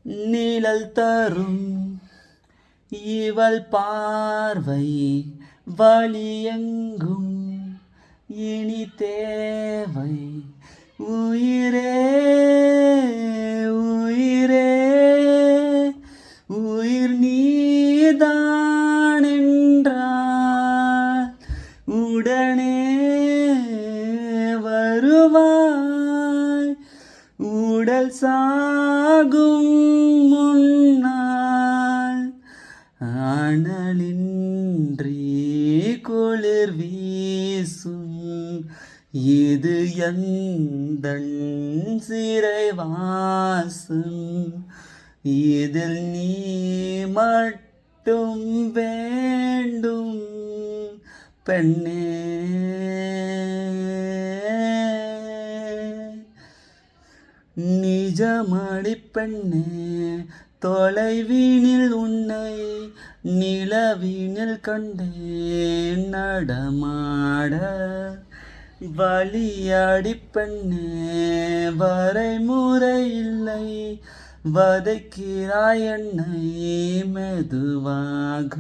நிழல் தரும் இவள் பார்வை வழியெங்கும் இனி தேவை. உயிரே உயிரே உயிர் நீதான் என்றால் உடனே வருவாய். உடல் சாகும் முன்னால் அனலின்றி குளிர் வீசும். இது எந்தன் சிறைவாசம். இதில் நீ மட்டும் வேண்டும் பெண்ணே. நிஜமடி பெண்ணே, தொலைவினில் உன்னை நிலவினில் கண்டேன் நடமாட. வழியாடி பெண்ணே, வரைமுறை இல்லை, வதைக்கிறாய் என்னை மெதுவாக.